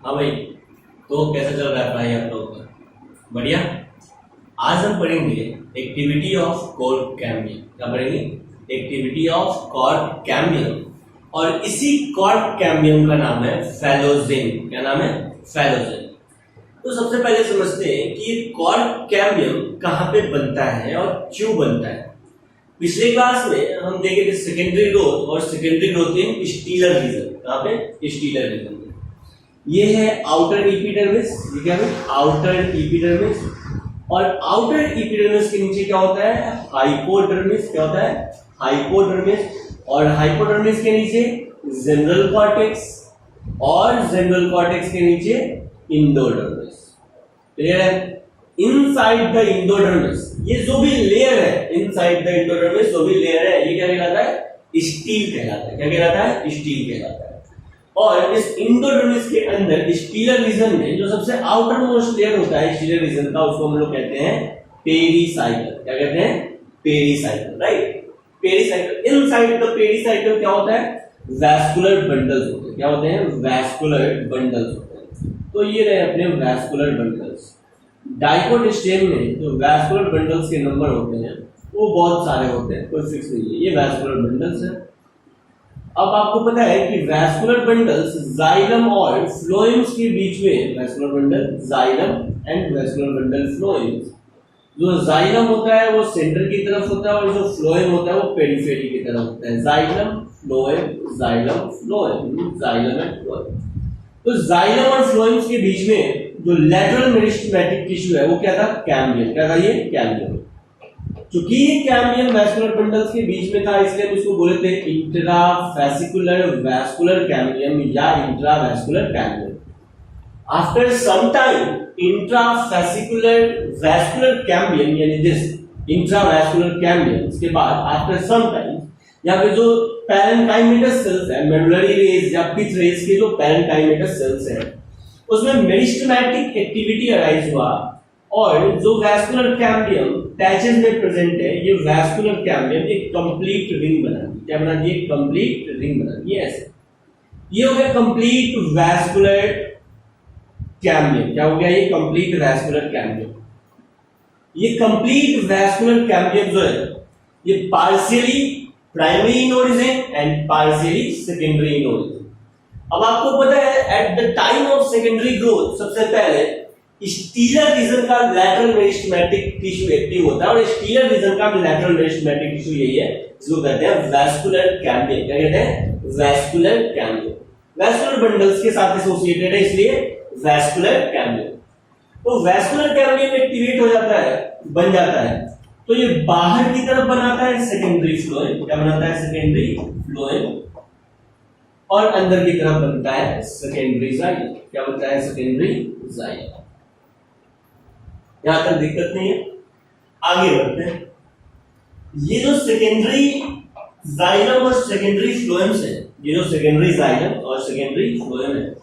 हाँ भाई, तो कैसा चल रहा है पढ़ाई आप लोगों का? बढ़िया। आज हम पढ़ेंगे एक्टिविटी ऑफ कॉर्ड कैम्बियम। क्या पढ़ेंगे? Activity of cord cambium. और इसी कॉर्ड कैम्बियम का नाम है फैलोजेन। क्या नाम है? फैलोजेन। तो सबसे पहले समझते हैं कि ये कॉर्ड कैम्बियम कहाँ पे बनता है और क्यों बनता है। पिछले क्लास में हम देखे थे सेकेंडरी ग्रोथ और secondary growth in stelar region. कहाँ पे? स्टीलर रीजन में। ये है आउटर एपिडर्मिस। ये क्या है? Outer epidermis. और आउटर एपिडर्मिस के नीचे क्या होता है? हाइपोडर्मिस। क्या होता है? हाइपोडर्मिस। और हाइपोडर्मिस के नीचे जनरल कॉर्टेक्स और जनरल कॉर्टेक्स के नीचे इंडोडर्मिस। क्लियर है? इनसाइड द इंडोडर्मिस ये जो भी लेयर है, इनसाइड द इंडोडर्मिस जो भी लेयर है, ये क्या कहलाता है? स्टील कहलाता है। क्या कहलाता है? स्टील कहलाता है। और इस इंडोडर्मिस के अंदर स्टीलर रीजन में जो सबसे आउटर मोस्ट लेयर होता है स्टीलर रीजन का, उसको हम लोग कहते हैं पेरीसाइकल। क्या कहते हैं? Pericycle. Right? Pericycle. Inside the pericycle क्या होता है? वैस्कुलर बंडल्स होते हैं। क्या होते हैं? वैस्कुलर बंडल्स होते हैं। तो ये रहे अपने वैस्कुलर बंडल्स। डाइकोट स्टेम में जो वैस्कुलर बंडल्स के नंबर होते हैं वो बहुत सारे होते हैं, कोई फिक्स नहीं है। ये वैस्कुलर बंडल्स है। अब आपको पता है कि वैस्कुलर बंडल्स जाइलम और फ्लोएम्स के बीच में, vascular bundle xylem and vascular bundle phloems, जो जाइलम होता है वो सेंटर की तरफ होता है और जो फ्लोएम होता है वो पेरिफेरी की तरफ होता है। Xylem phloem, xylem phloem, xylem and phloem. तो जाइलम और फ्लोएम्स के बीच में जो लेटरल मेरिस्टेमेटिक टिश्यू है वो क्या था? कैम्बियम। क्या था ये? कैम्बियम। क्योंकि ये कैम्बियम वैस्कुलर बंडल्स के बीच में था इसलिए हम इसको बोले थे इंट्राफेसिकुलर वैस्कुलर कैम्बियम या intravascular cambium. After some time intrafascicular vascular cambium यानी दिस इंट्रावैस्कुलर कैम्बियम, इसके बाद आफ्टर सम टाइम यहाँ पे जो पैरेन्काइमेटस सेल्स है, मेडुलरी रेज या पिथ रेज के जो पैरेन्काइमेटस सेल्स है, उसमें मेरिस्टेमेटिक एक्टिविटी अराइज हुआ और जो वैस्कुलर कैम्बियम पैचेस में प्रेजेंट है, ये वैस्कुलर कैम्बियम एक कंप्लीट रिंग बना दी। क्या बना दी? एक कंप्लीट रिंग बना दी। ऐसे ये हो गया कंप्लीट वैस्कुलर कैम्बियम। क्या हो गया? ये कंप्लीट वैस्कुलर कैम्बियम। ये कंप्लीट वैस्कुलर कैम्बियम जो है ये partially primary in origin and partially secondary in origin. अब आपको पता है at the time of secondary growth सबसे पहले स्टीलर रीजन का लैटरल मेरिस्टेमेटिक टिश्यू एक्टिव होता है और स्टीलर रीजन का लैटरल मेरिस्टेमेटिक टिश्यू यही है जिसको कहते हैं वैस्कुलर कैम्बियम। क्या कहते हैं? Vascular cambium. वैस्कुलर बंडल्स के साथ एसोसिएटेड है इसलिए वैस्कुलर कैम्बियम। तो वैस्कुलर कैम्बियम एक्टिवेट हो जाता है, बन जाता है, तो ये बाहर की तरफ बनाता है सेकेंडरी फ्लोएम। क्या बनाता है? Secondary phloem. और अंदर की तरफ बनता है सेकेंडरी जाइलम। क्या बनता है? Secondary xylem. यहां तक दिक्कत नहीं है, आगे बढ़ते हैं। ये जो सेकेंडरी जाइलम और सेकेंडरी फ्लोएम्स है, ये जो सेकेंडरी जाइलम और सेकेंडरी फ्लोएम है,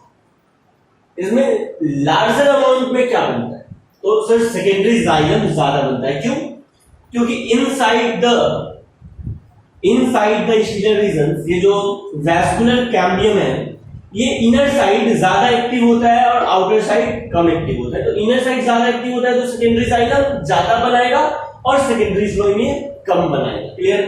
इसमें लार्जर अमाउंट में क्या बनता है? तो सर सेकेंडरी जाइलम ज्यादा बनता है। क्यों? क्योंकि इनसाइड द स्टीलर रीजन ये जो वैस्कुलर कैम्बियम है ये इनर साइड ज्यादा एक्टिव होता है और आउटर साइड कम एक्टिव होता है। तो इनर साइड ज्यादा एक्टिव होता है तो सेकेंडरी जाइलम ज्यादा बनाएगा और सेकेंडरी फ्लोएम ये कम बनाएगा। क्लियर?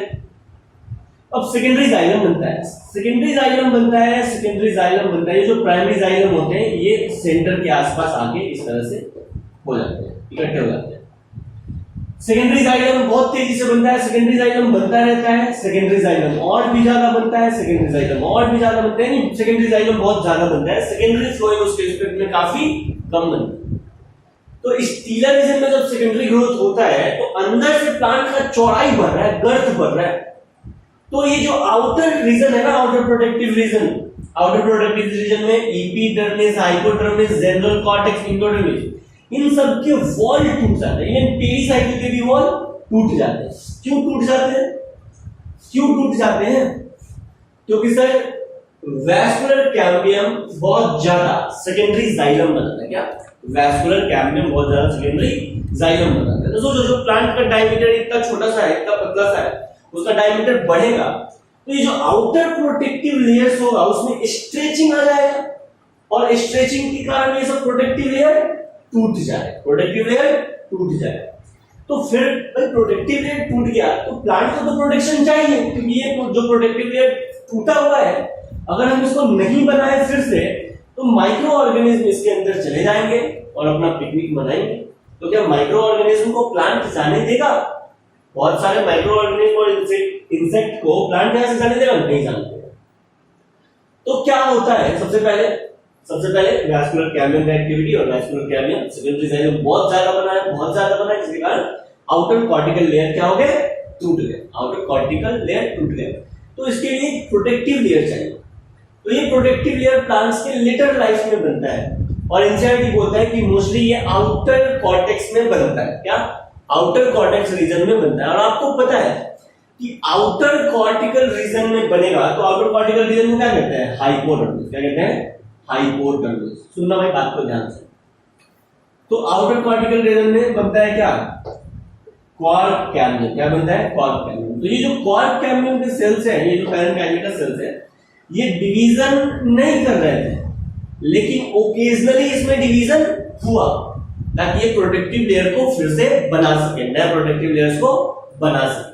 अब सेकेंडरी जाइलम बनता है, सेकेंडरी जाइलम बनता है, सेकेंडरी जाइलम बनता है। ये जो प्राइमरी जाइलम होते हैं ये सेंटर के आसपास आके इस तरह से हो जाते हैं, इकट्ठे हो जाते हैं। सेकेंडरी जाइलम बहुत तेजी से बनता है, सेकेंडरी जाइलम बनता रहता है, सेकेंडरी जाइलम और भी ज्यादा बनता है, सेकेंडरी जाइलम और भी ज्यादा बनता है, नहीं सेकेंडरी जाइलम बहुत ज्यादा बनता है, सेकेंडरी फ्लोएम उसके रिस्पेक्ट में काफी कम बनता है। तो स्टीलर रीजन में जब सेकेंडरी ग्रोथ होता है तो अंदर से प्लांट का चौड़ाई बढ़ रहा है, गर्थ बढ़ रहा है। तो ये जो आउटर रीजन है ना, outer protective region, outer protective region में epidermis, hypodermis, general cortex, endodermis, इन सब के वॉल टूट जाते हैं। इवन पेरीसाइकिल के भी वॉल टूट जाते हैं। क्यों टूट जाते हैं? क्यों टूट जाते हैं? क्योंकि सर वैस्कुलर कैम्बियम बहुत ज्यादा सेकेंडरी जाइलम बनाता है। क्या? वैस्कुलर कैम्बियम बहुत ज्यादा सेकेंडरी जाइलम बनाता है। तो सोचो जो प्लांट का डायमीटर इतना छोटा सा है, इतना पतला सा है, उसका डायमीटर बढ़ेगा तो ये जो आउटर प्रोटेक्टिव लेयर्स होगा उसमें स्ट्रेचिंग आ जाएगा। और स्ट्रेचिंग के कारण ये सब प्रोटेक्टिव लेयर टूट जाए, प्रोटेक्टिव लेयर टूट जाए। तो फिर भाई प्रोटेक्टिव लेयर टूट गया तो प्लांट को तो प्रोटेक्शन चाहिए, क्योंकि ये जो प्रोटेक्टिव लेयर टूटा हुआ है अगर हम इसको नहीं बनाए फिर से तो माइक्रो ऑर्गेनिज्म इसके अंदर चले जाएंगे और अपना पिकनिक मनाएंगे। तो क्या माइक्रो ऑर्गेनिज्म को प्लांट जाने देगा? बहुत सारे माइक्रो ऑर्गेनिज्म और इंसेक्ट को प्लांट यहां से जाने देगा? नहीं जाने देगा। तो क्या होता है? सबसे पहले वैस्कुलर कैम्बियम का एक्टिविटी और वैस्कुलर कैम्बियम सेकेंडरी साइड में बहुत ज्यादा बना है, जिसके कारण आउटर कॉर्टिकल लेयर क्या हो गए? टूट गए। आउटर कॉर्टिकल लेयर टूट गए। तो इसके लिए प्रोटेक्टिव लेयर चाहिए। तो ये प्रोटेक्टिव लेयर प्लांट्स के लेटर लाइफ में बनता है और एनसीईआरटी बोलता है कि मोस्टली ये आउटर कॉर्टेक्स में बनता है। क्या? आउटर कॉर्टेक्स रीजन में बनता है। और आपको पता है कि आउटर कॉर्टिकल रीजन में बनेगा तो आउटर कॉर्टिकल रीजन में क्या कहते हैं? हाइपोडर्मिस। क्या कहते हैं? हाइपोडर्मिस। सुनना भाई बात को ध्यान से। तो आउटर कॉर्टिकल रीजन में बनता है क्या? Quark cambium. क्या बनता है? Quark cambium. तो ये जो क्वार्क कैम्बियम के सेल्स हैं, ये जो पैरेन्काइमा सेल्स है, ये डिवीजन नहीं कर रहे थे, लेकिन ओकेजनली इसमें डिवीजन हुआ ताकि ये प्रोटेक्टिव लेयर को फिर से बना सके, नए प्रोटेक्टिव लेयर्स को बना सके।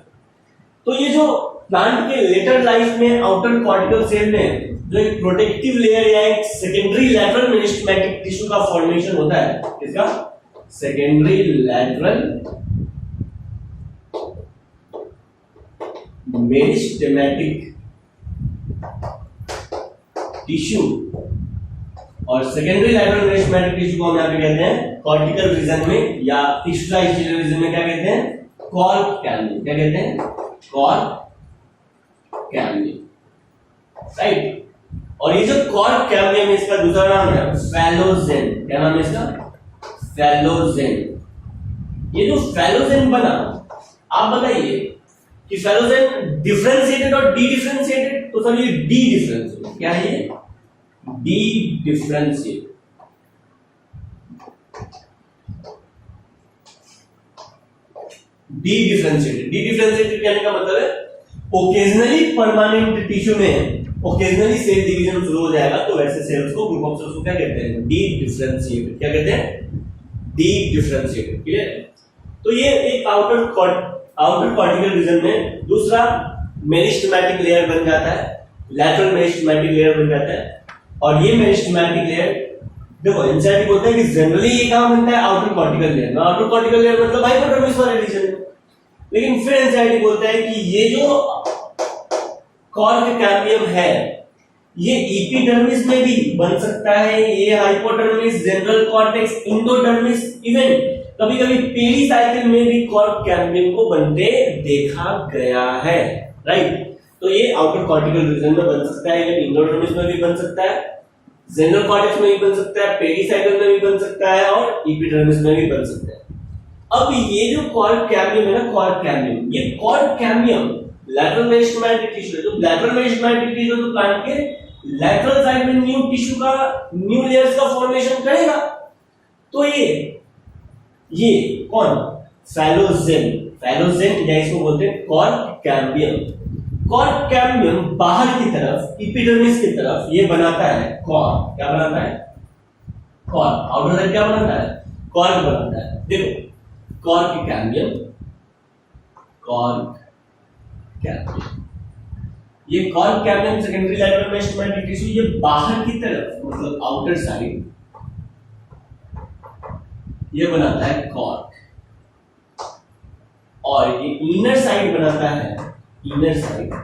तो ये जो प्लांट के लेटर लाइफ में आउटर कॉर्टिकल सेल में जो एक प्रोटेक्टिव लेयर या एक सेकेंडरी लैटरल मेरिस्टेमेटिक टिश्यू का फॉर्मेशन होता है, किसका? Secondary lateral meristematic tissue. और सेकेंडरी लैटरल मेरिस्टेमेटिक टिश्यू को हम यहां पे कहते हैं कॉर्टिकल रीजन में या टिश्यूलाइज रीजन में क्या कहते हैं? Cork cambium. क्या कहते हैं? Cork cambium, right. और ये जो कॉर्क कैम्बियम है इसका दूसरा नाम है फैलोजेन। क्या नाम है इसका? फैलोजेन। ये जो फैलोजेन बना, आप बताइए कि फैलोजेन डिफरेंशिएटेड और डी डिफरेंशिएटेड? तो सर ये डी डिफरेंशिएटेड। क्या है ये? D differentiated. डी डिफरेंशिएटेड कहने का मतलब है ओकेजनली परमानेंट टिश्यू में ओकेजनली सेल डिवीजन शुरू हो जाएगा तो वैसे सेल्स को, ग्रुप ऑफ सेल्स को क्या कहते हैं? D differentiated. क्या कहते हैं? D differentiated. क्लियर? तो ये एक आउटर कॉर्टिकल रीजन में दूसरा मेरिस्टेमेटिक लेयर बन जाता है, लैटरल मेरिस्टेमेटिक लेयर बन जाता है। और ये मेरिस्टेमेटिक लेयर, देखो एनसीईआरटी बोलता है कि जनरली ये कहां बनता है? आउटर कॉर्टिकल लेयर में। आउटर कॉर्टिकल लेयर मतलब हाइपोडर्मिस वाले रीजन में। लेकिन फिर एनसीईआरटी बोलता है कि ये जो कॉर्क कैम्बियम है ये एपिडर्मिस में भी बन सकता है, ये hypodermis, general cortex, endodermis, even कभी-कभी पेरिसाइकिल में भी कॉर्क कैम्बियम को बनते देखा गया है, राइट। तो ये आउटर कॉर्टिकल रीजन में बन सकता है, इवन एंडोडर्मिस में भी बन सकता है, जनरल कॉर्टेक्स में भी बन सकता है, पेरिसाइकिल में भी बन सकता है और एपिडर्मिस में भी बन सकता है। अब ये जो कॉर्क कैम्बियम है ना, कॉर्क कैम्बियम, ये cork cambium lateral meristematic tissue, जो लैटरल मेरिस्टेमेटिक टिश्यू तो प्लांट के लैटरल साइड में न्यू टिश्यू का, न्यू लेयर्स का फॉर्मेशन करेगा। तो ये कौन? फैलोजेन या इसको बोलते हैं कॉर्क कैम्बियम। कॉर्क कैम्बियम बाहर की तरफ, एपिडर्मिस की तरफ ये बनाता है कॉर्क। क्या बनाता है? कॉर्क। आउटर साइड क्या बनाता है? कॉर्क बनाता है। देखो कॉर्क कैम्बियम, ये cork cambium secondary lateral meristematic tissue, ये बाहर की तरफ मतलब आउटर साइड ये बनाता है कॉर्क, और ये इनर साइड बनाता है, इनर साइड,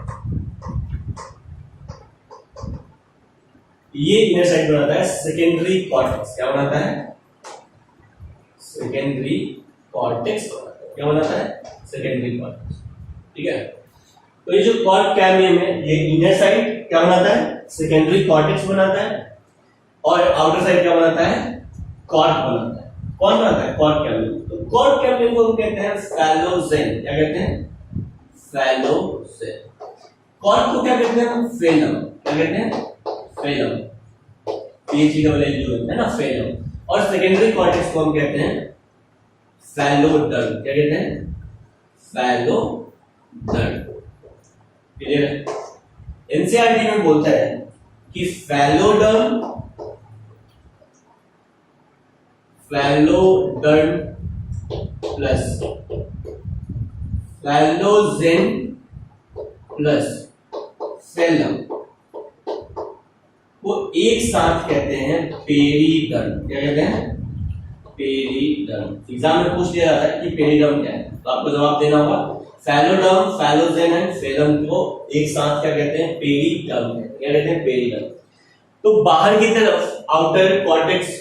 ये इनर साइड बनाता है सेकेंडरी कॉर्टेक्स। क्या बनाता है? सेकेंडरी कॉर्टेक्स बनाता है। क्या बनाता है? Secondary cortex. ठीक है। तो ये जो कॉर्क कैम्बियम है ये इनर साइड क्या बनाता है? सेकेंडरी कॉर्टेक्स बनाता है, और आउटर साइड क्या बनाता है? कॉर्क बनाता है। कौन बनाता है? Cork cambium. तो कॉर्क कैम्बियम को हम कहते हैं फैलोजेन। क्या कहते हैं? फैलोजेन। कॉर्क को क्या कहते हैं हम? फेलम। क्या कहते हैं? फेलम। पीएचई का वैल्यू है ना, फेलम। और सेकेंडरी कॉर्टेक्स को हम कहते हैं फैलोडर्म। क्या कहते हैं? फैलोडर्म। क्लियर है? एनसीईआरटी में बोलता है कि phelloderm phelloderm plus फैलोजेन plus phellem को एक साथ कहते हैं पेरिडर्म। क्या कहते हैं? पेरिडर्म। एग्जाम में पूछ लिया जाता है कि पेरिडर्म क्या है, तो आपको जवाब देना होगा फैलोडर्म, फैलोजेन एंड फेलम को एक साथ क्या कहते हैं? पेरिडर्म कहते हैं। क्या कहते हैं? पेरिडर्म। तो बाहर की तरफ आउटर कॉर्टेक्स,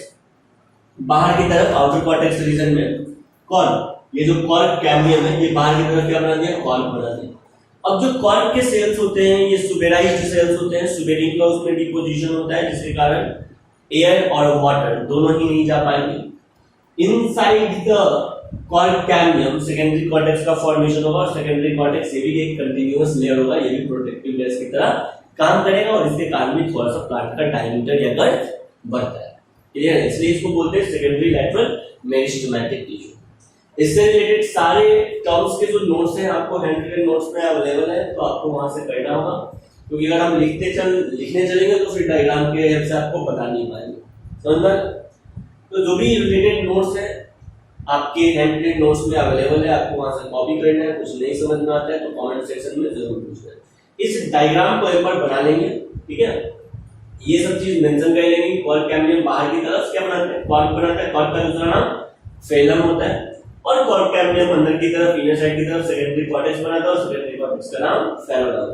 बाहर की तरफ आउटर कॉर्टेक्स रीजन में कौन, ये जो कॉर्क कैम्बियम है, ये बाहर की तरफ क्या बना दिया? कॉर्क बना दिया। अब जो कॉर्क के सेल्स होते हैं ये सुबेराइज्ड सेल्स होते हैं, सुबेरिन का उसमें डिपोजिशन होता है जिसके कारण एयर और वाटर दोनों ही नहीं जा पाएंगे। Inside the cork cambium secondary cortex का फॉर्मेशन होगा और सेकेंडरी कॉर्टेक्स ये भी एक कंटीन्यूअस लेयर होगा, ये भी प्रोटेक्टिव लेयर्स की तरह काम करेगा और इसके कारण भी थोड़ा सा प्लांट का डायमीटर या कट बढ़ता है। क्लियर है? इसलिए इसको बोलते हैं सेकेंडरी लैटरल मेरिस्टेमेटिक टिश्यू। इससे रिलेटेड सारे टर्म्स के जो नोट्स हैं आपको हैंडरिटन नोट्स में अवेलेबल है, तो आपको वहां से करना होगा, क्योंकि अगर हम लिखने चलेंगे तो फिर डायग्राम के हेल्प से आपको बता नहीं पाएंगे। समझ में? तो जो भी रिलेटेड नोट्स है आपके हैंडरिटन नोट्स में अवेलेबल है, आपको वहां से कॉपी करना है। कुछ नहीं समझ में आता है तो कमेंट सेक्शन में जरूर पूछना। इस डायग्राम को एक बार बना लेंगे, ठीक है? ये सब चीज मेंशन कर लेंगे। कॉर्क कैम्बियम बाहर की तरफ क्या बनाते हैं? कॉर्क बनाता है। कॉर्क का दूसरा नाम फेलम होता है और कॉर्क कैम्बियम अंदर की तरफ इनर साइड की तरफ सेकेंडरी कॉर्टेक्स बनाता है और सेकेंडरी कॉर्टेक्स का नाम phelloderm.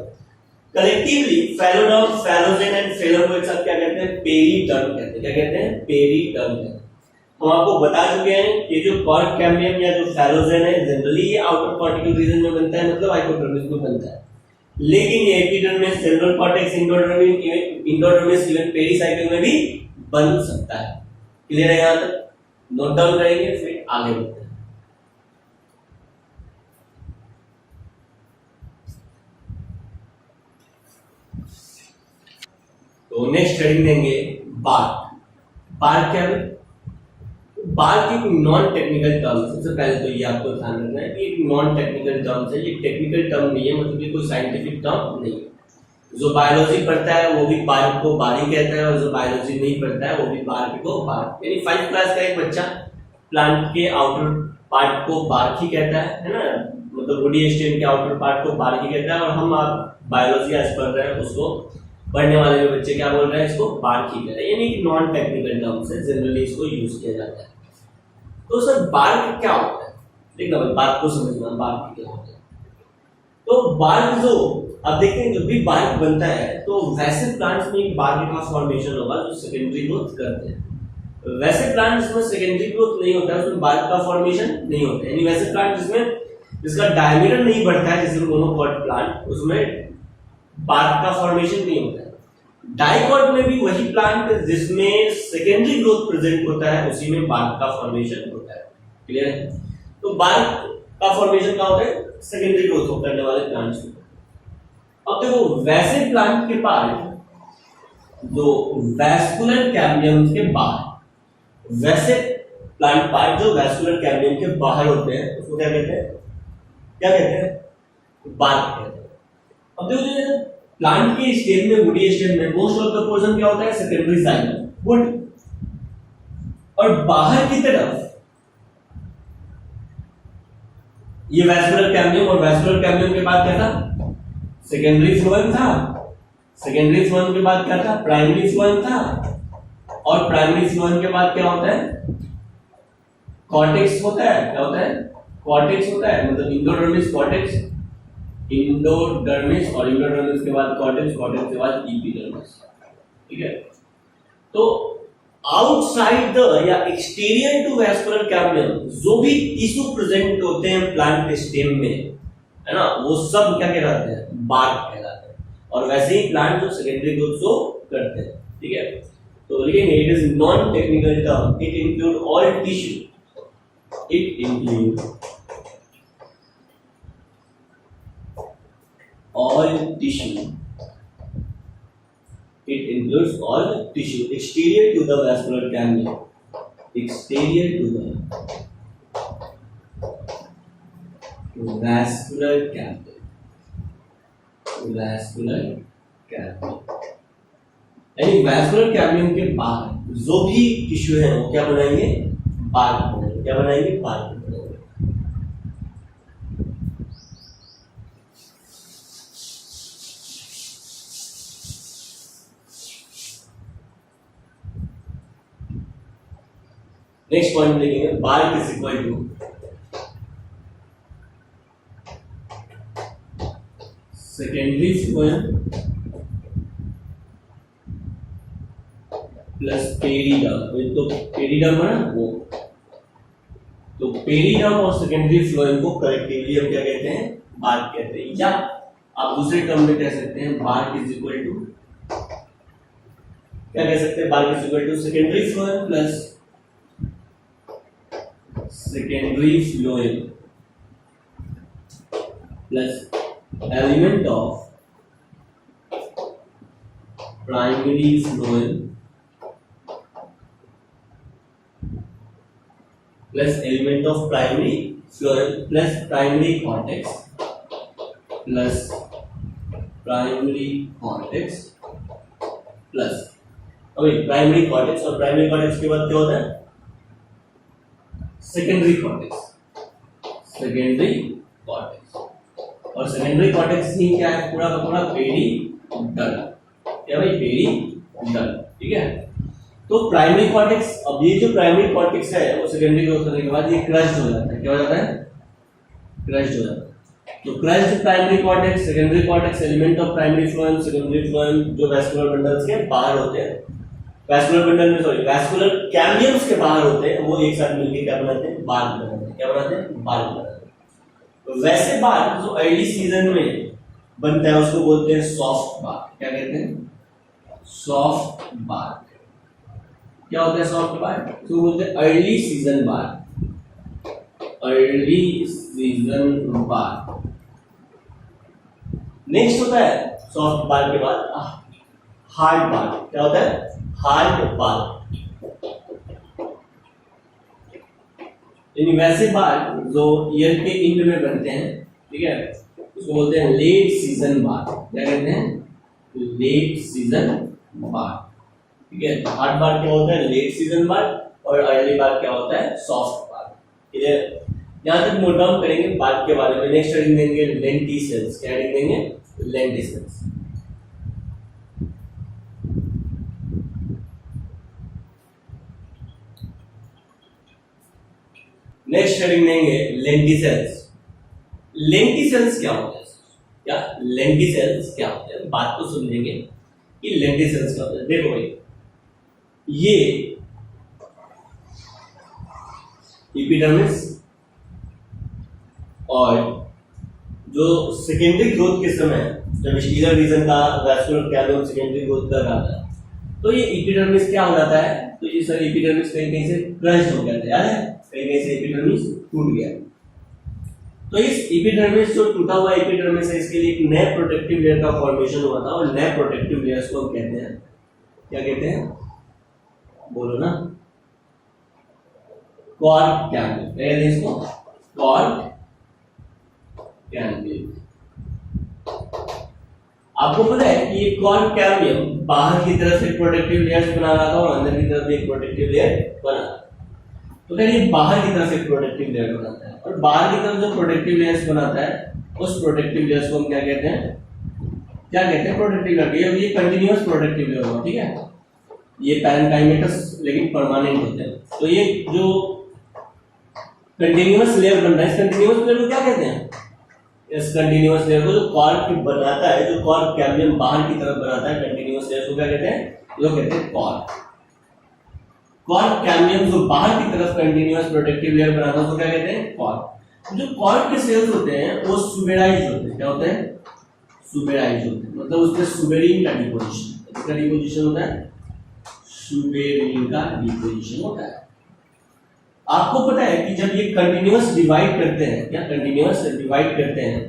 Collectively phelloderm, फैलोजेन and phellem को एक साथ क्या कहते हैं? पेरिडर्म कहते हैं। क्या कहते हैं? पेरिडर्म कहते हैं। हम आपको बता चुके हैं कि जो कॉर्क कैम्बियम या जो फैलोजेन है जनरली ये आउटर कॉर्टिकल रीजन में बनता है, मतलब हाइपोडर्मिस में बनता है, लेकिन ये epidermis, central cortex, endodermis even pericycle में भी बन सकता है। क्लियर है? यहां तक नोट डाउन करेंगे फिर आगे बढ़ते हैं। तो नेक्स्ट हेडिंग देंगे बार्क। बार्क क्या है? बार्क एक नॉन टेक्निकल टर्म है। सबसे पहले तो ये आपको ध्यान रखना है कि एक नॉन टेक्निकल टर्म है, ये टेक्निकल टर्म नहीं है, मतलब ये कोई साइंटिफिक टर्म नहीं है। जो बायोलॉजी पढ़ता है वो भी बार्क को बारी कहता है और जो बायोलॉजी नहीं पढ़ता है वो भी बार्क को बार्क। यानी 5th क्लास का एक बच्चा प्लांट के आउटर पार्ट को बार्क ही कहता है ना, मतलब वुडी स्टेम के आउटर पार्ट को बार्क ही कहता है, और हम आप बायोलॉजी आज पढ़ रहे हैं उसको पढ़ने वाले जो बच्चे क्या बोल रहे हैं? इसको बार्क ही कह रहे हैं। यानी कि नॉन टेक्निकल टर्म से जनरली इसको यूज किया जाता है। तो सर बार्क क्या होता है? देखना भाई, बात को समझना बार्क क्या होता है। तो बार्क जो अब देखते हैं, जब भी बार्क बनता है तो वैसे प्लांट्स में एक बार्क का फॉर्मेशन होगा जो सेकेंडरी ग्रोथ करते हैं। वैसे प्लांट्स में सेकेंडरी ग्रोथ नहीं होता है, उसमें बार्क का फॉर्मेशन नहीं होता है। यानी वैसे प्लांट जिसमें जिसका डायमीटर नहीं बढ़ता है, जैसे मोनोकॉट प्लांट, उसमें बार्क का फॉर्मेशन नहीं होता है। डाइकॉट में भी वही प्लांट जिसमें सेकेंडरी ग्रोथ प्रेजेंट होता है उसी में बार्क का फॉर्मेशन होता है। क्लियर है? तो बार्क का फॉर्मेशन क्या होता है? सेकेंडरी ग्रोथ करने वाले प्लांट्स में। अब देखो वैसे प्लांट के पार्ट जो वैस्कुलर कैम्बियम के बाहर, वैसे प्लांट पार्ट जो वैस्कुलर कैम्बियम के बाहर होते हैं उसको क्या कहते हैं? क्या कहते हैं? बार्क कहते हैं। अब देखो प्लांट के स्टेम में, वुडी स्टेम में मोस्ट ऑफ द पोर्शन क्या होता है? Secondary xylem, would. और बाहर की तरफ ये वैस्कुलर कैम्बियम, और वैस्कुलर कैम्बियम के बाद क्या था? सेकेंडरी फ्लोएम था। सेकेंडरी फ्लोएम के बाद क्या था? प्राइमरी फ्लोएम था। और प्राइमरी फ्लोएम के बाद क्या होता है? कॉर्टेक्स होता है। क्या होता है? कॉर्टेक्स होता है, मतलब इंडोडर्मिस, कॉर्टेक्स, इंडोडर्मिस, और इंडोडर्मिस के बाद कॉर्टेक्स, कॉर्टेक्स के बाद एपिडर्मिस। ठीक है? तो आउटसाइड द या एक्सटीरियर टू वैस्कुलर कैम्बियम जो भी टिश्यू प्रेजेंट होते हैं प्लांट के स्टेम में, है ना, वो सब क्या कहलाते हैं? बार्क कहलाते हैं। और वैसे ही प्लांट जो सेकेंडरी ग्रोथ शो करते हैं। ठीक है? तो लिखेंगे it is non technical term, it include all tissue, it include all tissue, it includes all tissue exterior to the vascular cambium, exterior to the vascular cambium, vascular cambium। यानी vascular cambium के बाहर जो भी tissue है वो क्या बनाएंगे? Bark बनाएंगे। क्या बनाएंगे? बार्क बनाएंगे। नेक्स्ट पॉइंट लिखेंगे, bark is equal to secondary phloem plus periderm. तो पेरिडर्म है ना वो, तो पेरिडर्म और सेकेंडरी फ्लोएम को कलेक्टिवली हम क्या कहते हैं? बार्क कहते हैं। या आप दूसरे टर्म में कह सकते हैं बार्क इज इक्वल टू, क्या कह सकते हैं? Bark is equal to secondary phloem plus secondary phloem plus element of primary phloem plus element of primary phloem plus primary cortex plus primary cortex plus primary cortex, और primary cortex के बाद क्या होता है? Secondary cortex. सेकेंडरी कॉर्टेक्स और secondary cortex ही क्या है? पूरा का पूरा पेरिडर्म। क्या भाई? पेरिडर्म। ठीक है। तो प्राइमरी कॉर्टेक्स, अब ये जो प्राइमरी कॉर्टेक्स है वो सेकेंडरी ग्रोथ करने के बाद ये क्रश्ड हो जाता है। क्या हो जाता है? क्रश्ड हो जाता है। तो crushed primary cortex, secondary cortex, element of primary phloem, secondary phloem जो वैस्कुलर बंडल्स के बाहर होते हैं, वैस्कुलर बंडल में सॉरी वैस्कुलर कैम्बियम्स के बाहर होते हैं, वो एक साथ मिलकर क्या बनाते हैं? बार्क बनाते हैं। क्या बनाते हैं? बार्क बनाते हैं। तो वैसे बार्क जो अर्ली सीजन में बनता है उसको बोलते हैं सॉफ्ट बार्क। क्या कहते हैं? Soft bark. क्या होता है सॉफ्ट बार्क? तो बोलते हैं early season bark. Early season bark. Next होता है सॉफ्ट बार्क के बाद हार्ड बार्क। क्या होता है? Hard bark. यानी वैसे बार्क जो ईयर के एंड में बनते हैं, ठीक है, उसको बोलते हैं लेट सीजन बार्क। क्या कहते हैं? Late season bark. ठीक है। तो हार्ड बार्क क्या होता है? Late season bark. और अर्ली बार्क क्या होता है? Soft bark. क्लियर? यहां तक नोट डाउन करेंगे बार्क के बारे में। नेक्स्ट हेडिंग देंगे लेंटिसेल्स। क्या हेडिंग देंगे? लेंटिसेल्स। नेक्स्ट हेडिंग देंगे लेंटिसेल्स। लेंटिसेल्स क्या होता है? क्या लेंटिसेल्स क्या होता है? बात को समझेंगे कि लेंटिसेल्स क्या होता है। देखो भाई, ये एपिडर्मिस और जो सेकेंडरी ग्रोथ के समय जब स्टीलर रीजन का वैस्कुलर कैम्बियम सेकेंडरी ग्रोथ कर रहा था, तो ये एपिडर्मिस क्या हो जाता है? तो ये सर एपिडर्मिस कहीं से क्रश हो गया था। याद है? कहीं से एपिडर्मिस टूट गया। तो इस एपिडर्मिस जो टूटा हुआ एपिडर्मिस है, इसके लिए एक नए प्रोटेक्टिव लेयर का फॉर्मेशन हुआ था और नए प्रोटेक्टिव लेयर्स को हम कहते हैं, क्या कहते हैं? बोलो ना, कॉर्क कैम्बियम। क्या कहते हैं इसको? Cork cambium. आपको पता है कि ये कॉर्क कैम्बियम बाहर की तरफ से प्रोटेक्टिव लेयर्स बना रहा था और अंदर की तरफ एक प्रोटेक्टिव लेयर बना। तो क्या ये बाहर की तरफ एक प्रोटेक्टिव लेयर बनाता है, और बाहर की तरफ जो प्रोटेक्टिव लेयर्स बनाता है उस प्रोटेक्टिव लेयर्स को हम क्या कहते हैं? क्या कहते हैं? Protective layer. ये कंटीन्यूअस प्रोटेक्टिव लेयर होगा। ठीक है। ये पैरेंकाइमेटस लेकिन परमानेंट होते हैं। तो ये जो कंटीन्यूअस लेयर बन रहा है, इस कंटीन्यूअस लेयर को क्या कहते हैं? इस कंटीन्यूअस लेयर को जो कॉर्क बनाता है, जो कॉर्क कैम्बियम बाहर की तरफ बनाता है, कंटीन्यूअस लेयर को क्या कहते हैं? लोग कहते हैं कॉर्क। कॉर्क कैम्बियम जो बाहर की तरफ कंटीन्यूअस प्रोटेक्टिव लेयर बनाता है उसको क्या कहते हैं? कॉर्क। जो कॉर्क के सेल्स होते हैं वो सुबेराइज होते हैं। क्या होते हैं? सुबेराइज होते हैं। मतलब उसमें सुबेरिन का डिपोजिशन। किसका डिपोजिशन होता है? सुबेरिन का डिपोजिशन होता है। आपको पता है कि जब ये कंटीन्यूअस डिवाइड करते हैं, क्या कंटीन्यूअस डिवाइड करते हैं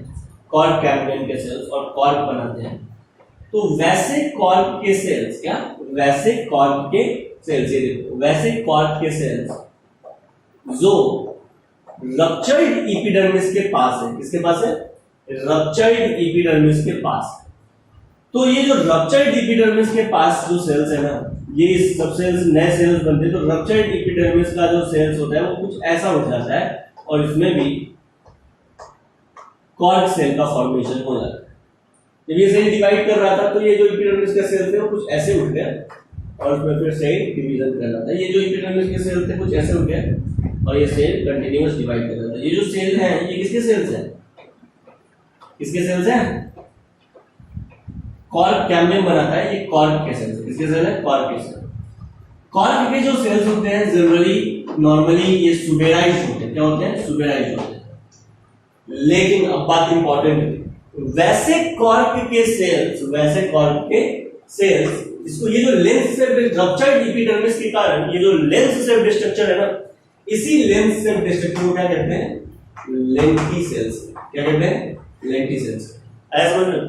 कॉर्क कैम्बियम के सेल्स और कॉर्क बनाते हैं, तो वैसे कॉर्क के सेल्स, क्या वैसे कॉर्क के सेल्स, ये देखो वैसे कॉर्क के सेल्स जो रप्चर्ड एपिडर्मिस के पास है, किसके पास है? रप्चर्ड एपिडर्मिस के पास। तो ये जो रप्चर्ड एपिडर्मिस के पास जो सेल्स है ना, ये सब सेल्स नए सेल्स बनते हैं, तो रप्चर्ड एपिडर्मिस का जो सेल्स होता है वो कुछ ऐसा हो जाता है और इसमें भी कॉर्क सेल का फॉर्मेशन हो जाता है। जब ये सेल डिवाइड कर रहा था तो ये जो एपिडर्मिस के सेल थे वो कुछ ऐसे उठ गए और उसमें फिर सेल डिवीजन कर रहा था। ये जो एपिडर्मिस के सेल थे कुछ ऐसे उठ गए और ये सेल कंटिन्यूअस डिवाइड कर रहा था। ये जो सेल हैं ये किसके सेल्स हैं? किसके सेल्स हैं? कॉर्क कैम्बियम बनाता है, ये कॉर्क के सेल्स है। किसके सेल है? कॉर्क के सेल। कॉर्क के जो सेल्स होते हैं जनरली नॉर्मली ये सुबेराइज्ड होते हैं। क्या होते हैं? सुबेराइज्ड होते हैं। लेकिन अब बात इंपॉर्टेंट है, वैसे कॉर्क के सेल्स इसको ये जो लेंस से रप्चर्ड एपिडर्मिस के कारण ये जो लेंस सेप्ड स्ट्रक्चर है ना, इसी लेंस सेप्ड स्ट्रक्चर को क्या कहते हैं? लेंटिसेल्स। क्या कहते हैं? लेंटिसेल्स। ऐसा समझ लो।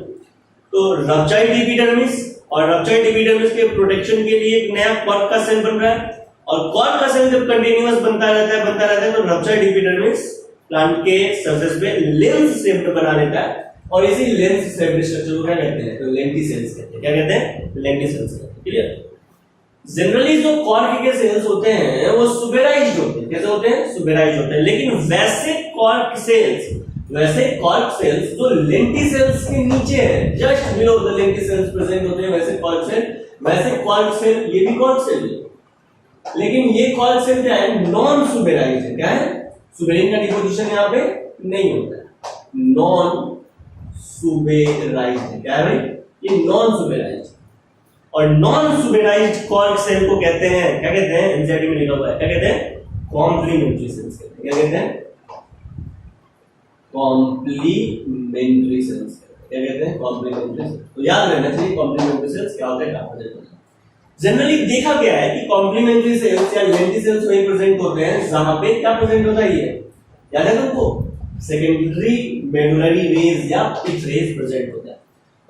तो रप्चर्ड एपिडर्मिस और रप्चर्ड एपिडर्मिस के प्रोटेक्शन के लिए एक नया कॉर्क का सेल बन रहा है और कॉर्क का सेल जब कंटिन्यूअस बनता रहता है तो रप्चर्ड एपिडर्मिस प्लांट के सरफेस पे लेंस शेप्ड बना लेता है और इसी लेंस शेप्ड स्ट्रक्चर को क्या कहते हैं? तो लेंटिसेल्स कहते हैं। क्या कहते हैं? लेंटिसेल्स कहते हैं। क्लियर? जनरली जो कॉर्क के सेल्स होते हैं वो सुबेराइज्ड होते हैं। कैसे होते हैं? सुबेराइज्ड होते हैं। लेकिन वैसे कॉर्क सेल्स जो लेंटिसेल्स के नीचे है, just below the lenticels present होते हैं, वैसे कॉर्क सेल ये भी कॉर्क सेल है। लेकिन ये कॉर्क सेल क्या है? नॉन सुबेराइज्ड है। क्या है? सुबेरिन का डिपोजिशन यहाँ पे नहीं होता है, नॉन सुबेराइज्ड है। क्या है भाई? ये नॉन सुबेराइज्ड। और नॉन सुबेराइज्ड कॉर्क सेल को कहते हैं, क्या कहते हैं? एनसीईआरटी में लिखा हुआ है, क्या कहते हैं? कॉम्प्लीमेंट्री सेल्स कहते हैं। क्या कहते हैं? Complementary cells. क्या कहते हैं? Complementary cells. तो याद रहना चाहिए कॉम्प्लीमेंट्री सेल्स क्या होता है, क्या होता है। जनरली देखा गया है कि कॉम्प्लीमेंट्री सेल्स या लेंटिसेल्स वही प्रेजेंट होते हैं जहां पे क्या प्रेजेंट होता है? ये याद है तुमको? सेकेंडरी मेडुलरी रेज या पिथ रेज प्रेजेंट होता है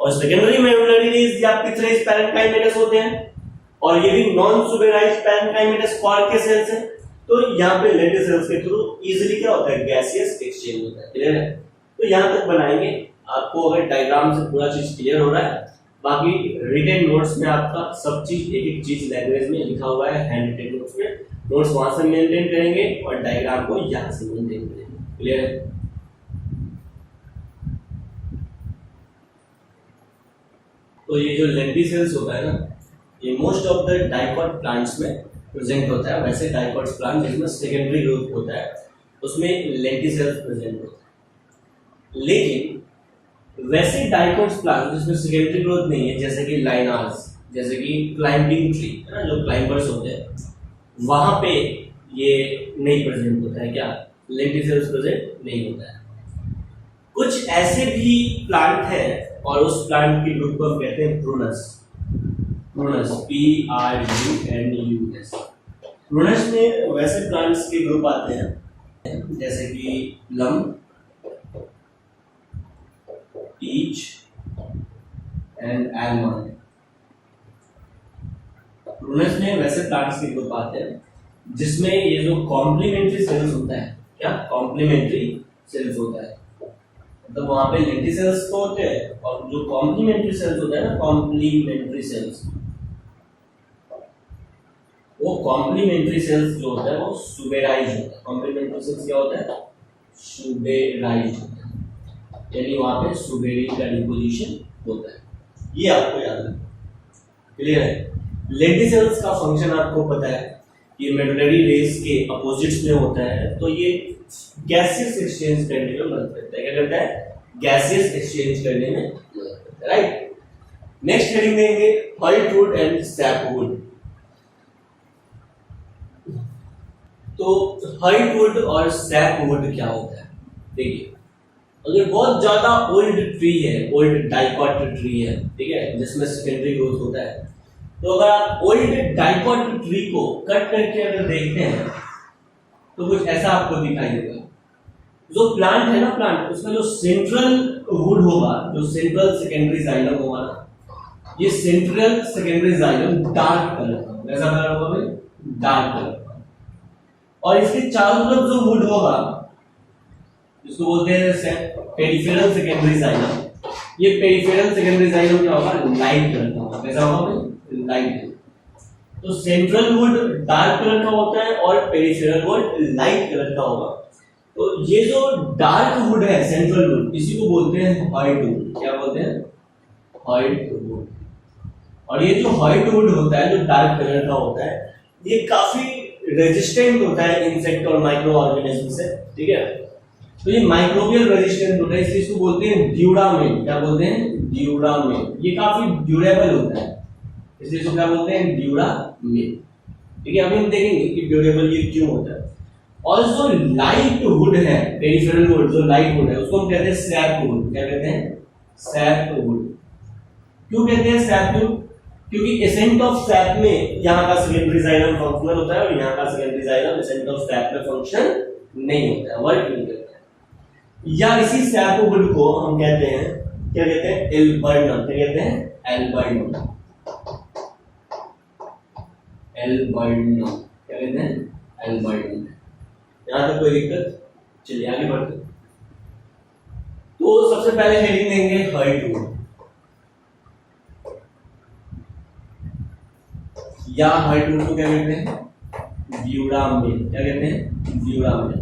और सेकेंडरी मेडुलरी रेज या पिथ रेज पैरेन्काइमेटस होते हैं और ये भी नॉन सुबेराइज्ड पैरेन्काइमेटस कॉर्क के सेल्स हैं। तो यहाँ पे लेंटिसेल्स के थ्रू इजीली क्या होता है? गैसियस एक्सचेंज होता है। क्लियर है? तो यहाँ तक बनाएंगे। आपको अगर डायग्राम से पूरा चीज क्लियर हो रहा है, बाकी रिटन नोट्स में आपका सब चीज एक एक चीज लैंग्वेज में लिखा हुआ है, हैंड रिटन नोट्स में। नोट्स वहां से मेंटेन करेंगे और डायग्राम को यहां से मेंटेन करेंगे। क्लियर है? तो ये जो लेंटिसेल्स होता है ना, ये most of the dicot plants में प्रेजेंट होता है। वैसे डाइकॉट प्लांट जिसमें सेकेंडरी ग्रोथ होता है उसमें लेंटिसेल्स प्रेजेंट होता है। लेकिन वैसे डाइकोट्स प्लांट जिसमें सेकेंडरी ग्रोथ नहीं है, जैसे कि लाइनार्स, जैसे कि क्लाइंबिंग ट्री है ना, जो क्लाइंबर्स होते हैं, वहां पे ये नहीं प्रेजेंट होता है। क्या? लेंटिसेल्स प्रेजेंट नहीं होता है। कुछ ऐसे भी प्लांट हैं और उस प्लांट के ग्रुप को हम कहते हैं प्रूनस। Prunus, PRUNUS। प्रूनस में वैसे प्लांट्स के ग्रुप आते हैं जैसे कि plum, peach and almond. Prunus में वैसे प्लांट्स के ग्रुप आते हैं जिसमें ये जो कॉम्प्लीमेंट्री सेल्स होता है, क्या? कॉम्प्लीमेंट्री सेल्स होता है, मतलब वहां पे लेंटिसेल्स तो होते हैं और जो कॉम्प्लीमेंट्री सेल्स होता है ना, कॉम्प्लीमेंट्री सेल्स, वो कॉम्प्लीमेंट्री सेल्स जो होता है वो सुबेराइज्ड होता है। कॉम्प्लीमेंट्री सेल्स क्या होता है? सुबेराइज्ड होता है, यानी वहां पे सुबेरिन का डिपोजिशन होता है। ये आपको याद रखना। क्लियर है? लेंटिसेल्स का फंक्शन आपको पता है, ये मेडुलरी रेस के अपोजिट्स में होता है, तो ये गैसियस एक्सचेंज करने में मदद करता है। क्या करता है? गैसियस एक्सचेंज करने में मदद करता है। राइट? नेक्स्ट हेडिंग देंगे हर्टवुड एंड सैपवुड। तो हर्टवुड और सैपवुड क्या होता है? देखिए, अगर बहुत ज्यादा ओल्ड ट्री है, ओल्ड डाइकॉट ट्री है, ठीक है, जिसमें सेकेंडरी ग्रोथ होता है, तो अगर आप ओल्ड डाइकॉट ट्री को कट करके अगर देखते हैं तो कुछ ऐसा आपको दिखाई देगा। जो प्लांट है ना, प्लांट उसमें जो सेंट्रल वुड होगा, जो सेंट्रल सेकेंडरी जाइलम होगा ना, ये central secondary xylem dark colour का, कैसा कलर होगा भाई? डार्क कलर का। और इसके चारों तरफ जो वुड होगा, इसको बोलते हैं पेरिफेरल सेकेंडरी जाइलम। ये पेरिफेरल सेकेंडरी जाइलम क्या होगा? लाइट कलर का होगा। कैसा होगा भाई? लाइट। तो सेंट्रल वुड डार्क कलर का होता है और पेरिफेरल वुड लाइट कलर का होगा। तो ये जो डार्क वुड है सेंट्रल वुड, इसी को बोलते हैं व्हाइट वुड। क्या बोलते हैं? White would. और ये जो व्हाइट वुड होता है जो डार्क कलर का होता है, ये काफी रेजिस्टेंट होता है इंसेक्ट और माइक्रो ऑर्गेनिज्म से। ठीक है, तो ये माइक्रोबियल रेजिस्टेंट होता है, इसलिए इसको बोलते हैं ड्यूरामेन। क्या बोलते हैं? ड्यूरामेन। ये काफी ड्यूरेबल होता है, इसलिए इसको क्या बोलते हैं? ड्यूरामेन। ठीक है, अभी हम देखेंगे कि ड्यूरेबल ये क्यों होता है। और जो लाइट वुड है, पेरिफेरल वुड जो लाइट वुड है, उसको हम कहते हैं सैप वुड। क्या कहते हैं? SAP would. क्यों कहते हैं सैप वुड? क्योंकि एसेंट ऑफ सैप में यहाँ का सेकेंडरी जाइलम फंक्शनल होता है और यहाँ का secondary xylem ascent of SAP में फंक्शन नहीं होता है, वर्क नहीं करता है। या इसी सैप वुड को हम कहते हैं, क्या कहते हैं? एल्बर्नम। क्या कहते हैं? एल्बर्नम। एल्बर्नम। क्या कहते हैं? एल्बर्नम। यहां तक कोई दिक्कत? चलिए आगे बढ़ते हैं। तो सबसे पहले हेडिंग देंगे व्हाइट वुड या व्हाइट वुड को क्या कहते हैं? ड्यूरामेन। क्या कहते हैं? ड्यूरामेन।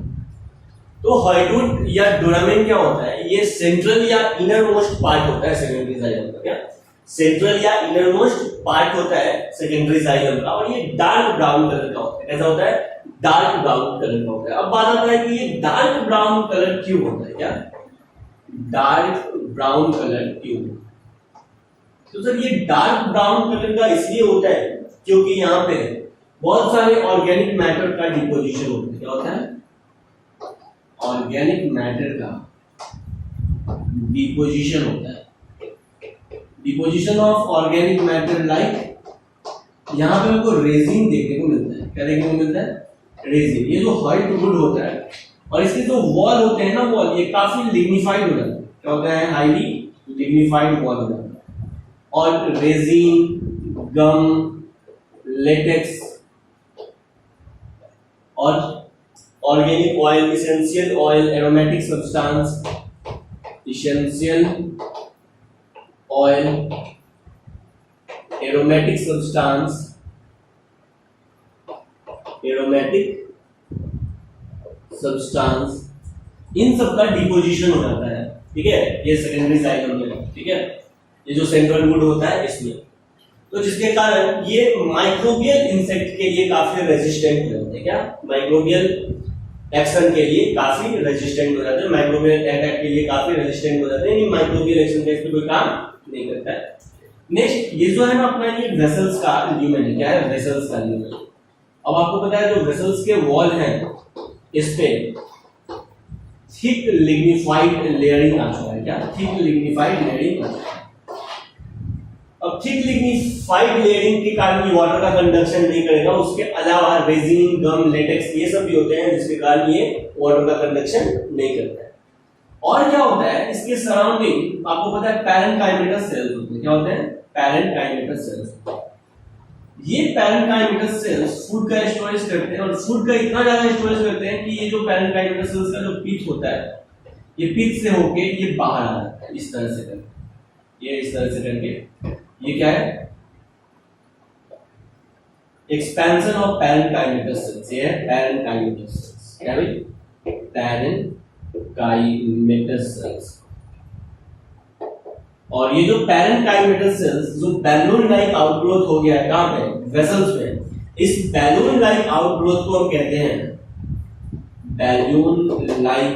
तो व्हाइट वुड या ड्यूरामेन क्या होता है? ये सेंट्रल या इनर मोस्ट पार्ट होता है सेकेंडरी जाइलम का। क्या सेंट्रल या इनर मोस्ट पार्ट होता है सेकेंडरी जाइलम का, और ये डार्क ब्राउन कलर का होता है। कैसा होता है? डार्क ब्राउन कलर का होता है। अब बात आता है कि ये डार्क ब्राउन कलर क्यों होता है? क्या डार्क ब्राउन कलर क्यों? तो सर ये डार्क ब्राउन कलर का इसलिए होता है क्योंकि यहाँ पे बहुत सारे ऑर्गेनिक मैटर का डिपोजिशन होता है। क्या होता है? ऑर्गेनिक मैटर का डिपोजिशन होता है। Deposition of organic matter like यहाँ पे हमको रेजिन देखने को मिलता है। क्या देखने को मिलता है? रेजिन। ये जो व्हाइट वुड होता है और इसके जो वॉल होते हैं ना, वॉल ये काफी लिग्निफाइड हो जाता है। क्या होता है? हाईली लिग्निफाइड वॉल हो जाता है। और रेजिन, गम, लेटेक्स और organic oil, essential oil, aromatic substance, essential oil, aromatic substance, aromatic substance, इन सब का डिपोजिशन हो जाता है। ठीक है, ये सेकेंडरी जाइलम में। ठीक है, ये जो सेंट्रल वुड होता है इसमें, तो जिसके कारण ये माइक्रोबियल इंसेक्ट के लिए काफी रेजिस्टेंट हो जाते हैं। क्या माइक्रोबियल एक्शन के लिए काफी रेजिस्टेंट हो जाते हैं, माइक्रोबियल अटैक के लिए काफी रेजिस्टेंट हो जाते हैं। ये माइक्रोबियल एक्शन का इस पे कोई काम नहीं करता है। नेक्स्ट ये जो है ना अपना ये वेसल्स का ल्यूमेन है। क्या है? वेसल्स का ल्यूमेन। अब आपको पता है जो वेसल्स के वॉल हैं इस पे थिक लिग्निफाइड लेयरिंग आ चुका है। क्या थिक लिग्निफाइड लेयरिंग आ चुका है। अब थिक लिग्निफाइड लेयरिंग के कारण ये वाटर का कंडक्शन नहीं करेगा। उसके अलावा रेजिन, गम, लेटेक्स ये सब भी होते हैं जिसके कारण ये वाटर का कंडक्शन नहीं करता है। और क्या होता है इसके सराउंडिंग, आपको पता है पैरेन्काइमेटस सेल्स होते हैं। क्या होते हैं? Parenchymatous sales. ये पैरेन्काइमेटस सेल्स फूड का स्टोरेज करते हैं और फूड का इतना ज्यादा स्टोरेज करते हैं कि ये जो पैरेन्काइमेटस सेल्स का जो पिच होता है, ये पिच से होके ये बाहर आ जाता है इस तरह से करके। ये इस तरह से करके ये क्या है? Expansion of parenchymatous sales. ये है पैरेन्काइमेटस सेल्स। क्या भाई? Parenchymatous sales. और ये जो पैरेन्काइमेटस सेल्स जो बैलून लाइक आउटग्रोथ हो गया है कहां पे? वेसल्स पे। इस बैलून लाइक आउटग्रोथ को हम कहते हैं balloon like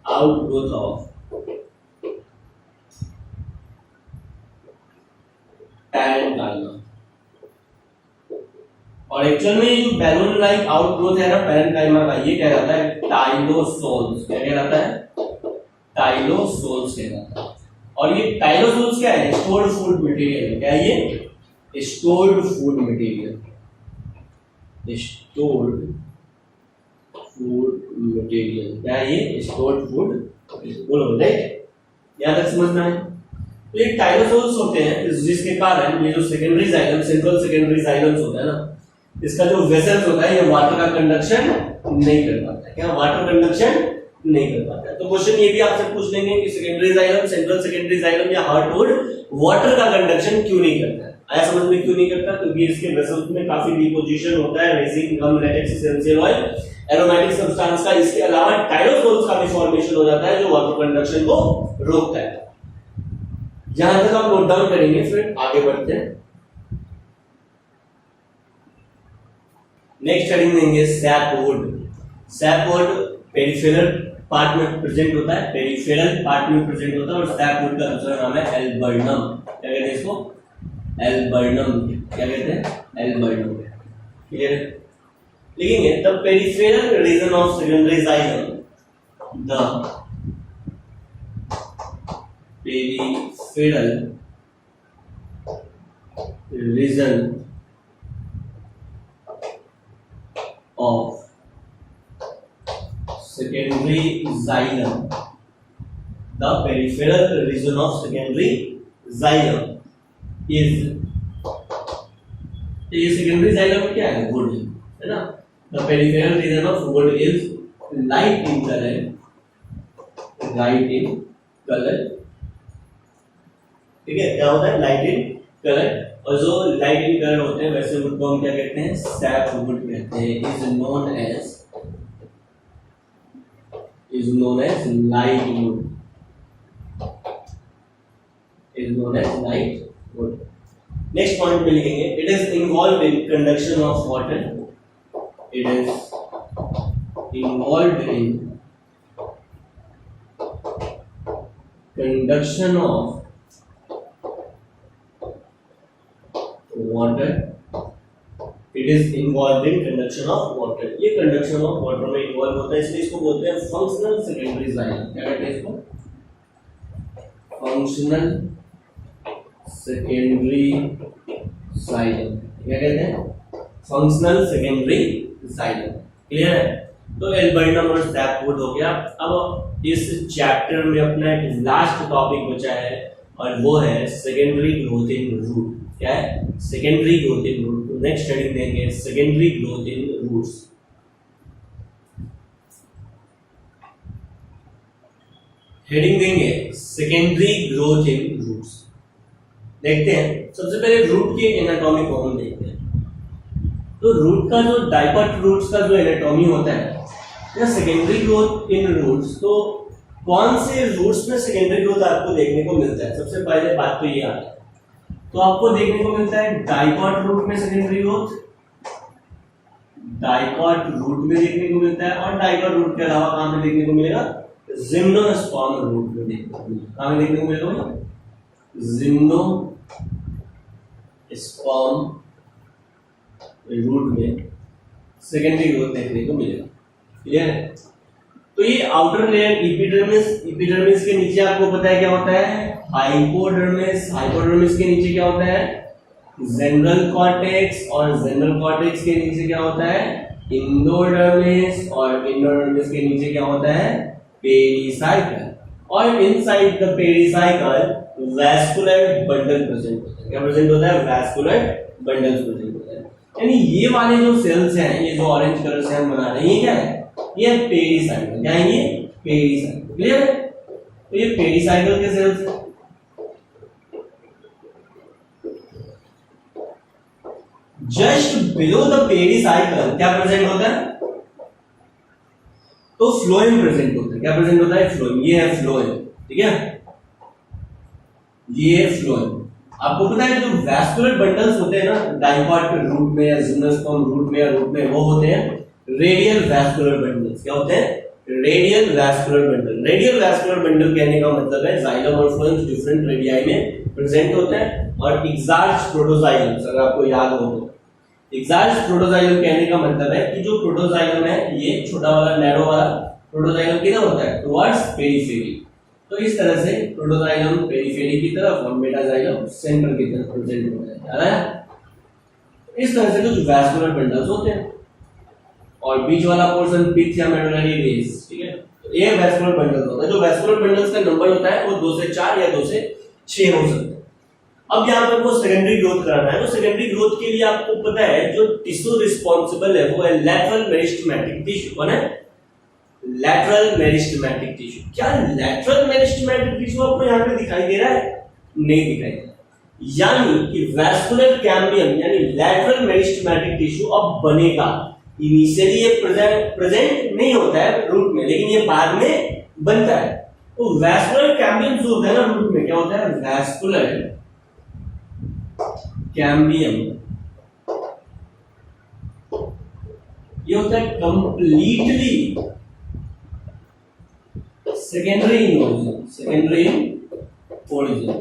outgrowth of parenchyma. और एक्चुअल में ये जो बैलून लाइक आउटग्रोथ है ना पैरेन्काइमा का, ये क्या रहता है? टाइलोसोल्स। क्या कहलाता है? टाइलोसोल्स कहलाता है। और ये टाइलोसोल्स क्या है? Stored food material. क्या है ये? Stored food material. Stored food material क्या है ये? Stored food. बोलो राइट, यहां तक समझना है। तो ये टाइलोसोल्स होते हैं जिसके कारण ये जो सेकेंडरी जाइलम, सेंट्रल सेकेंडरी जाइलम्स होता है ना, इसका जो वेसल्स होता है ये वाटर का कंडक्शन नहीं कर पाता है। क्या वाटर कंडक्शन नहीं कर पाता है। तो क्वेश्चन ये भी आपसे पूछ लेंगे कि secondary xylem, central secondary xylem या हार्टवुड वाटर का कंडक्शन क्यों नहीं करता है। आया समझ में? क्यों नहीं करता? क्योंकि इसके वेसल्स में काफी डिपोजिशन होता है, resin, gum, latex, essential oil, aromatic substance का। इसके अलावा टायरोसोल्स का भी फॉर्मेशन हो जाता है जो वाटर कंडक्शन को रोकता है। जहां तक आप नोट डाउन करेंगे, फिर आगे बढ़ते हैं। नेक्स्ट हेडिंग देंगे सैपवुड। सैपवुड पेरिफेरल पार्ट में प्रेजेंट होता है, पेरिफेरल पार्ट में प्रेजेंट होता है। और सैपवुड का दूसरा नाम है एल्बर्नम। क्या कहते हैं इसको? एल्बर्नम। क्या कहते हैं? एल्बर्नम। क्लियर? लिखेंगे the peripheral region of secondary xylem, the peripheral region of secondary xylem, the peripheral region of secondary xylem is, ये secondary xylem क्या है? wood है ना। the peripheral region of wood is light in color, light in color, ठीक है? क्या होता है? light in color। और जो लाइट इन कलर होते हैं वैसे वुड को हम क्या कहते हैं? सैपवुड कहते हैं। Is known as light wood, is known as light wood. Next point पे लिखेंगे it is involve in conduction of water, it is involve in conduction of water, it is involved in conduction of water। ये conduction of water में involve होता है, इसलिए इसको बोलते हैं functional secondary xylem। क्या कहते हैं इसको? functional secondary xylem। क्या कहते हैं? functional secondary xylem। क्लियर है? तो एल्बर्नम और सैपवुड हो गया। अब इस चैप्टर में अपना एक लास्ट टॉपिक बचा है और वो है सेकेंडरी ग्रोथ इन रूट। क्या है? Secondary growth in root. तो नेक्स्ट हेडिंग देंगे secondary growth in roots. Heading देंगे सेकेंडरी ग्रोथ इन रूट्स। देखते हैं सबसे पहले रूट की एनाटॉमी को हम देखते हैं। तो रूट का जो डाइकोट रूट्स का जो एनाटॉमी होता है या सेकेंडरी ग्रोथ इन रूट्स, तो कौन से रूट्स में सेकेंडरी ग्रोथ आपको देखने को मिलता है? सबसे पहले बात तो ये आ है, तो आपको देखने को मिलता है डाइकोट रूट में सेकेंडरी ग्रोथ, डाइकोट रूट में देखने को मिलता है। और डाइकोट रूट के अलावा कहां पे देखने को मिलेगा? जिम्नोस्पर्म रूट में देखने को मिलेगा। कहां पे देखने को मिलेगा? जिम्नोस्पर्म रूट में सेकेंडरी ग्रोथ देखने को मिलेगा। क्लियर है? तो ये आउटर लेयर एपिडर्मिस, एपिडर्मिस के नीचे आपको पता है क्या होता है? हाइपोडर्मिस, हाइपोडर्मिस के नीचे क्या होता है? जनरल कॉर्टेक्स, और जनरल कॉर्टेक्स के नीचे क्या होता है? इंडोडर्मिस, और इंडोडर्मिस के नीचे क्या होता है? पेरिसाइकल। और inside the pericycle vascular bundle present होता है। क्या प्रेजेंट होता है? वैस्कुलर बंडल प्रेजेंट होता है। यानी ये वाले जो सेल्स हैं, ये जो ऑरेंज कलर से हम बना रहे हैं, ये क्या है? ये पेरिसाइकल। क्या है ये? पेरिसाइकल। क्लियर है? तो ये पेरिसाइकल के सेल्स हैं। जस्ट बिलो द पेरिसाइकल क्या प्रेजेंट होता है? तो फ्लोएम प्रेजेंट होता है। क्या प्रेजेंट होता है? फ्लोएम। ये है फ्लोएम। ठीक है? ये है फ्लोएम। आपको पता है जो वैस्कुलर बंडल्स होते हैं ना डाइकोट रूट में या जिम्नोस्पर्म रूट में या रूट में, वो होते हैं रेडियल वैस्कुलर बंडल्स। क्या होते हैं? Radial vascular bundle. Radial vascular bundle कहने का मतलब है जाइलम और फ्लोएम डिफरेंट रेडियाई में प्रेजेंट होते हैं। और एक्सार्च प्रोटोजाइलम, अगर आपको याद हो तो एक्सार्च प्रोटोजाइलम कहने का मतलब है कि जो प्रोटोजाइलम है ये छोटा वाला नैरो वाला प्रोटोजाइलम किधर होता है? Towards periphery. तो इस तरह से प्रोटोजाइलम पेरिफेरी की तरफ और मेटाजाइलम सेंटर की तरफ प्रेजेंट होता है। इस तरह से कुछ वैस्कुलर बंडल्स होते हैं और बीच वाला पोर्शन पिथ या मेडुलरी वेन्स। ठीक है? तो ये वैस्कुलर बंडल होता है। जो वैस्कुलर बंडल्स का नंबर होता है वो 2 से 4 या 2 से 6 हो सकता है। अब यहाँ पर वो सेकेंडरी ग्रोथ कराना है, तो सेकेंडरी ग्रोथ के लिए आपको पता है जो टिश्यू रिस्पॉन्सिबल है वो है लैटरल मेरिस्टेमेटिक टिश्यू। कौन है? Lateral meristematic tissue. क्या लैटरल मेरिस्टेमेटिक टिश्यू आपको यहाँ पे दिखाई दे रहा है? नहीं दिखाई दे रहा। यानी कि वैस्कुलर कैम्बियम यानी लैटरल मेरिस्टेमेटिक टिश्यू अब बनेगा। इनिशियली ये प्रेजेंट नहीं होता है रूट में, लेकिन ये बाद में बनता है। तो वैस्कुलर कैम्बियम जो होता है ना रूट में, क्या होता है? वैस्कुलर कैम्बियम ये होता है completely secondary in origin. Secondary in origin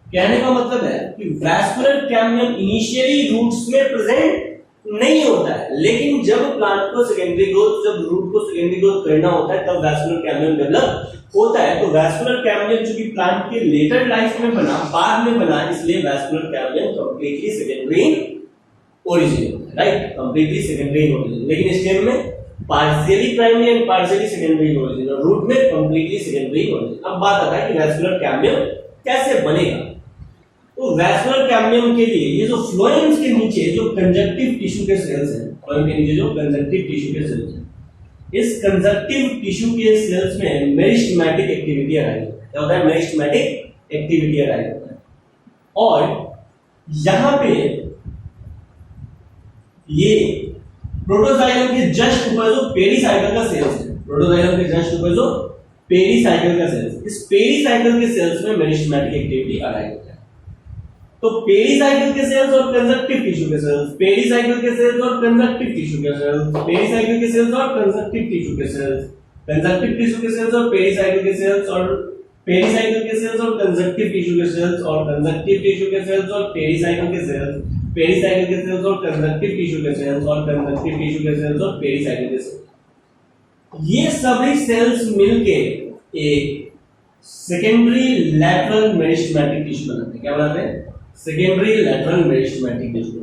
कहने का मतलब है कि वैस्कुलर कैम्बियम इनिशियली रूट्स में प्रेजेंट नहीं होता है, लेकिन जब प्लांट को सेकेंडरी ग्रोथ, जब रूट को सेकेंडरी ग्रोथ करना होता है, तब वैस्कुलर कैम्बियम डेवलप होता है। तो वैस्कुलर कैम्बियम जो कि प्लांट के लेटर लाइफ में बना, बाद में बना, इसलिए vascular cambium completely secondary origin, right? Completely secondary origin, लेकिन स्टेम में partially primary and partially secondary origin, और रूट में कंप्लीटली सेकेंडरी ओरिजिन। अब बात आता है कि वैस्कुलर कैम्बियम कैसे बनेगा। तो वैस्कुलर कैम्बियम के लिए ये जो फ्लोएम्स के नीचे जो कंजक्टिव टिश्यू के सेल्स हैं, फ्लोएम के नीचे जो कंजक्टिव टिश्यू के सेल्स हैं, इस कंजक्टिव टिश्यू के सेल्स में मेरिस्टेमेटिक एक्टिविटी अराइज होता है। क्या होता है? मेरिस्टेमेटिक एक्टिविटी अराइज होता है। और यहां पे ये प्रोटोजाइलम के जस्ट ऊपर जो पेरीसाइकिल का सेल्स है, प्रोटोजाइलम के जस्ट ऊपर जो पेरीसाइकिल का सेल्स, इस पेरीसाइकिल के सेल्स में मेरिस्टेमेटिक एक्टिविटी अराइज होता है। तो पेरीसाइकिल के सेल्स और कंजक्टिव टिश्यू के सेल्स, पेरीसाइकिल के सेल्स और कंजक्टिव टिश्यू के सेल्स, पेरीसाइकिल के सेल्स और कंजक्टिव टिश्यू के सेल्स, कंजक्टिव टिश्यू के सेल्स और पेरीसाइकिल के सेल्स, और पेरीसाइकिल के सेल्स और कंजक्टिव टिश्यू के सेल्स, और कंजक्टिव टिश्यू के सेल्स और पेरीसाइकिल के सेल्स, पेरीसाइकिल के सेल्स और कंजक्टिव टिश्यू के सेल्स, और कंजक्टिव टिश्यू के सेल्स और पेरीसाइकिल के सेल्स। ये सभी सेल्स मिलके एक सेकेंडरी लैटरल मेरिस्टेमेटिक टिश्यू बनाते हैं। क्या बनाते हैं? Secondary lateral meristematic tissue.